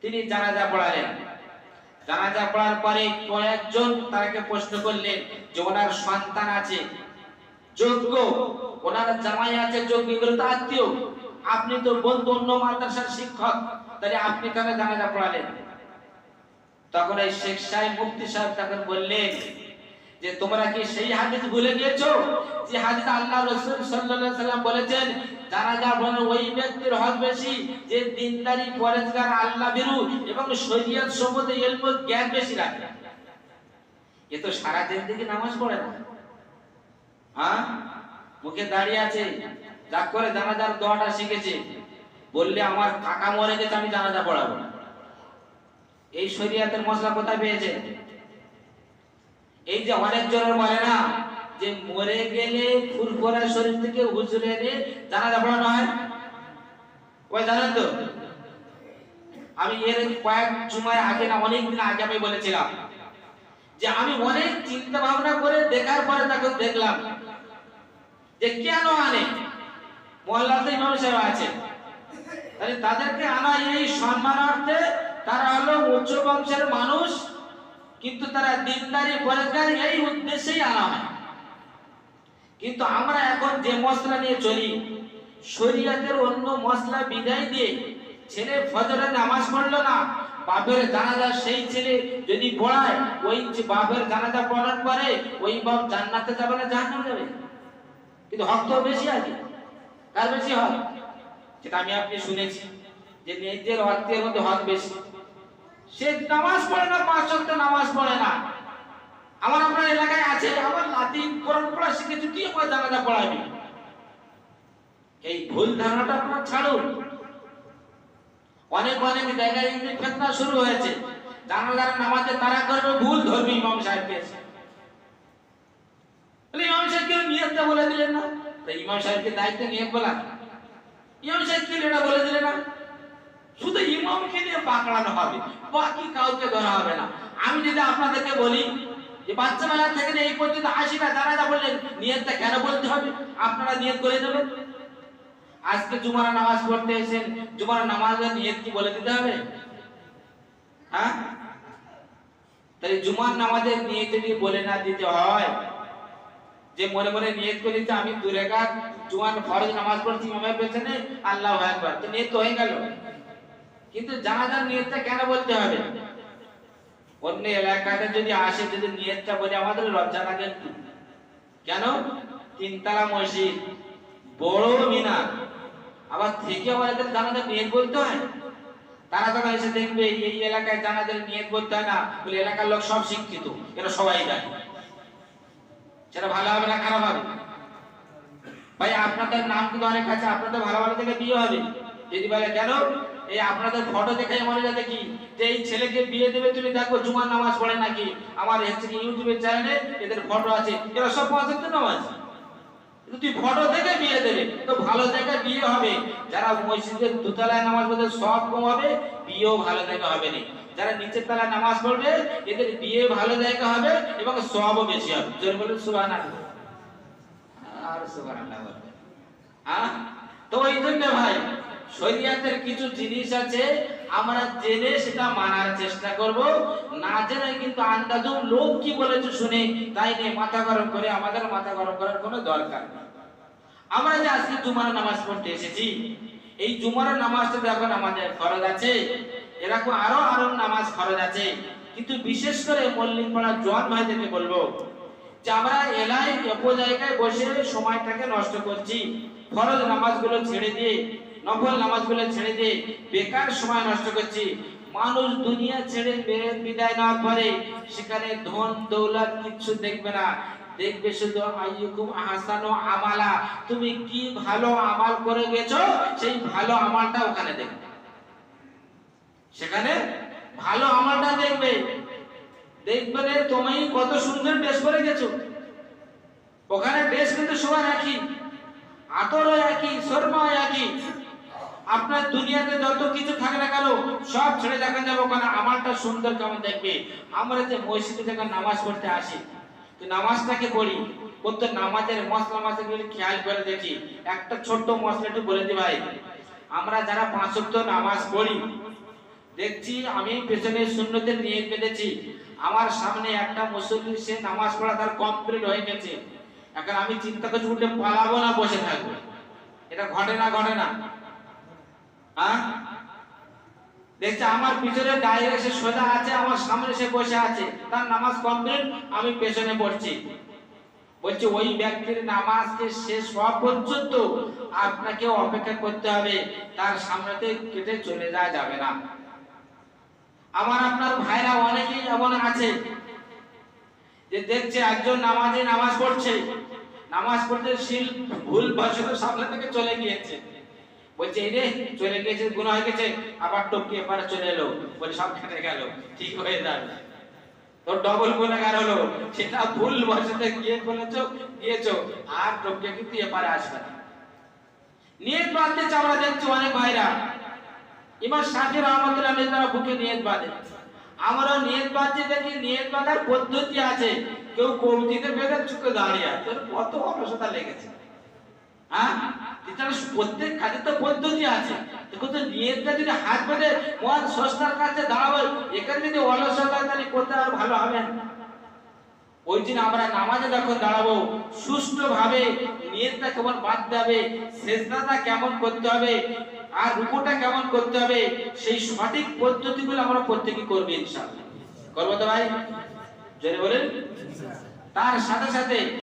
তিনি জানাজা পড়ালেন। জানাজা পড়ার পরে কয়েকজন তাকে প্রশ্ন করলেন যে ওনার সন্তান আছে যোগ্য, ওনার জামাই আছে যোগ্য, এগুলো তো আত্মীয়, আপনি তো বলতো অন্য মাদ্রাসার শিক্ষক, তাহলে আপনি কেন জানাজা পড়ালেন? তখন এই শেখ সাহেব মুফতি সাহেব তখন বললেন যে তোমরা কি সেই হাদিস ভুলে গিয়েছো যে হাদিস আল্লাহ রাসূল সাল্লাল্লাহু আলাইহি সাল্লাম বলেছেন জানাজা পড়ানো ওই ব্যক্তির হক বেশি যে দিনদারি পরেজগার আল্লাহ ভীরু এবং শরীয়ত সম্বন্ধে ইলম জ্ঞান বেশি রাখে। এ তো সারা জিন্দেগি নামাজ পড়ে না, হ্যাঁ, মুখে দাঁড়িয়ে আছে, যা করে জানাজার দোয়াটা শিখেছে, বললে আমার কাকা মরে গেছে আমি জানাজা পড়াবো। এই শরীয়তের মশলা কোথায় পেয়েছে? এই যে অনেক জনের বলে না যে মরে গেলে ফুরফুরা শরীর থেকে হুজুরে এনে জানাজা পড়ানো হয়, ওই জানেন তো? আমি এর কয়েক জুমার আগে না অনেক দিন আগে আমি বলেছিলাম যে আমি অনেক চিন্তা ভাবনা করে দেখার পরে তখন দেখলাম যে কেন আনে, মহল্লাতে ইমাম সাহেব আছে, তাহলে তাদেরকে আনা এই সম্মানার্থে, তারা হলো উচ্চ বংশের মানুষ, কিন্তু তারা দিনদারি পরেজগার এই উদ্দেশ্যেই আনা হয়। কিন্তু আমরা এখন যে মশলা নিয়ে চলি, শরীয়তের অন্য মশলা বিদায় দিয়ে ছেলে ফজরের নামাজ পড়লো না, বাপের জানাজা সেই ছেলে যদি পড়ায়, ওই বাপের জানাজা পড়ার পরে ওই বাপ জান্নাতে যাবে না জাহান্নামে যাবে? কিন্তু হক তো বেশি আছে, কার বেশি হক? যেটা আমি আপনি শুনেছি যে নিজের অর্থের মধ্যে হক বেশি। সে নামাজ পড়ে না, 5 ওয়াক্ত নামাজ পড়ে না, আমার আপনার এলাকায় আছে, আমার নাতি কোরআন পড়া শিখেছে, তুই আমার জানাজা পড়াবি। এই ভুল ধারণাটা আপনারা ছাড়ুন। অনেক অনেক জায়গায় এই ফিতনা শুরু হয়েছে, জানাজার নামাজে তারা করবে ভুল, ধর্মী ইমাম সাহেবকে এসে ইমাম সাহেবকে নিয়তটা বলে দিলেন না, তাই ইমাম সাহেবকে দায়িত্ব নিয়ে বলা, ইমাম সাহেবকে এটা বলে দিলেন না, শুধু ইমামকে নিয়ে পাকড়ানো হবে, বাকি কাউকে ধরা হবে না। আমি যদি আপনাদেরকে বলি যে বাচ্চা বেলা থেকে এই পর্যন্ত 80টা জানাজা বললেন, নিয়তটা কেন বলতে হবে? আপনারা নিয়ত করে দেবেন। আজকে জুমার নামাজ পড়তে এসেছেন, জুমার নামাজের নিয়ত কি বলে দিতে হবে? হ্যাঁ, তাই জুমার নামাজের নিয়ত যদি বলে না দিতে হয়, যে মনে মনে নিয়ত করে দিতে আমি 2 রাকাত জুমার ফরজ নামাজ পড়ছি ইমামের পেছনে, আল্লাহু আকবার, তো নিয়ত হয়ে গেল। কিন্তু জানাজার নিয়তটা কেন বলতে হবে? অন্য এলাকাতে যদি আসে, যদি নিয়তটা বলে আমাদের লজ্জা লাগে কেন? 3 তলা মসজিদ, বড় মিনার, আবার থেকে আমাদের জানাজার নিয়ত বলতে হয়। তারা যখন এসে দেখবে এই এলাকায় জানাজার নিয়ত বলতে হয় না, বলে এলাকার লোক সব শিক্ষিত, এরা সবাই জানে, সেটা ভালো হবে না খারাপ হবে? ভাই আপনাদের নাম কিন্তু অনেক আছে, আপনাদের ভালো ভালো থেকে বিয়ে হবে, যদি বলে কেন এই আপনাদের ফটো দেখে মনে যায় দেখি যে এই ছেলেকে বিয়ে দেবে, তুমি দেখো জুমার নামাজ পড়ে নাকি, আমার হচ্ছে কি ইউটিউবের চ্যানেলে এদের ফটো আছে, এরা সব 5 ওয়াক্ত নামাজ, কিন্তু তুই ফটো দেখে বিয়ে দেবে, তো ভালো জায়গায় বিয়ে হবে। যারা মসজিদের 2 তলায় নামাজ পড়ে সব কম হবে, বিয়েও ভালো জায়গা হবে না। যারা নিচের তলায় নামাজ পড়বে এদের বিয়ে ভালো জায়গা হবে এবং সওয়াবও বেশি হবে। জোরে বলুন সুবহানাল্লাহ, আর সুবহানাল্লাহ বলবেন। হ্যাঁ, তো এই জন্য ভাই শরীয়তের কিছু জিনিস আছে, আমরা জেনে সেটা মানার চেষ্টা করব, না জেনে কিন্তু আন্দাজে লোক কি বলেছে শুনে তাই নিয়ে মাথা গরম করে আমাদের মাথা গরম করার কোনো দরকার নেই। আমরা যে আজকে জুমার নামাজ পড়তে এসেছি, এই জুমার নামাজটা যখন আমাদের ফরজ আছে, এরকম আরো নামাজ ফরজ আছে, কিন্তু বিশেষ করে মল্লিক পড়া জওয়ান ভাইদেরকে বলবো যে আমরা এলাই জায়গায় বসে সময়টাকে নষ্ট করছি, ফরজ নামাজগুলো ছেড়ে দিয়ে, নফল নামাজগুলো ছেড়ে দিয়ে বেকার সময় নষ্ট করছি। মানুষ দুনিয়া ছেড়ে বিদায় নেওয়ার পরে সেখানে ধন দৌলত কিছু দেখবে না, দেখবে শুধু আইয়ুকুম আহসানু আমালা, তুমি কি ভালো আমাল করে গেছো সেই ভালো আমালটা ওখানে দেখবে, সেখানে ভালো আমালটা দেখবে। দেখবে তুমি কত সুন্দর ড্রেস পরে গেছো, ওখানে ড্রেস কিন্তু সবার একই, আতরও একই, শর্মাও একই, আপনার দুনিয়াতে যত কিছু থাকে না কেন সব ছেড়ে দেখা যাবে, ওখানে আমালটা সুন্দর কেমন দেখবে। আমরা যে মসজিদে যখন নামাজ পড়তে আসি, তো নামাজটাকে পড়ি, প্রত্যেক নামাজের মশলা খেয়াল করে দেখি। একটা ছোট্ট মশলা একটু বলে দিই ভাই, আমরা যারা 5 ওয়াক্ত নামাজ পড়ি, দেখছি আমি পেছনে সুন্নতের নিয়ত বেঁধেছি, আমার সামনে একটা মুসল্লি সে নামাজ পড়া তার কমপ্লিট হয়ে গেছে, এখন আমি চিন্তা করছি উঠে পালাবো না বসে থাকবো। এটা ঘটে না ঘটে না? হ্যাঁ, দেখছি আমার পিছনে ডাইরেক্ট সে সোজা আছে, আমার সামনে সে বসে আছে, তার নামাজ কমপ্লিট, আমি পেছনে পড়ছি। বলছে ওই ব্যক্তির নামাজকে শেষ হওয়া পর্যন্ত আপনাকে অপেক্ষা করতে হবে, তার সামনেতে কেটে চলে যাওয়া যাবে না। আমার আপনার ভাইরা অনেকেই এমন আছে যে দেখছে একজন নামাজি নামাজ পড়ছে, নামাজ পড়তে শিল ভুল বশত সামনে থেকে চলে গিয়েছে, বলছে এই রে চলে গিয়েছে, গুনাহ হয়ে গেছে, আবার টপকে এপারে চলে এলো, বলে সব কেটে গেল, ঠিক হয়ে যাবে। তো ডবল গুনাহগার হলো, সেটা ভুল বশত গিয়ে বলেছো গিয়েছো, আর টপকে কিন্তু এপারে আসবে না। নিয়ত বাঁধতে আমরা দেখছি অনেক ভাইরা, ইমাম শাফি রাহমাতুল্লাহ আলাইহি তারা বুকে নিয়ত বাঁধে, আমরাও নিয়ত বাঁধছি, দেখি নিয়ত বাঁধার পদ্ধতি আছে, কেউ কবজিতে বেঁধে চুকে দাঁড়িয়ে আছে, কত অলসতা লেগেছে। হ্যাঁ, এটার প্রত্যেক কাজে তো পদ্ধতি আছে, দেখো তো নিয়তটা যদি হাত বেঁধে মন স্রষ্টার কাছে দাঁড়াবে, এখানে যদি অলসতা তাহলে কোথায় আর ভালো হবে না। ওই দিন আমরা নামাজে যখন দাঁড়াবো সুষ্ঠুভাবে নিয়তটা কেমন বাঁধতে হবে, সেজদাটা কেমন করতে হবে, আর রুকুটা কেমন করতে হবে, সেই সঠিক পদ্ধতিগুলো আমরা প্রত্যেকই করব ইনশাআল্লাহ। করবো তো ভাই? জোরে বলেন। তার সাথে সাথে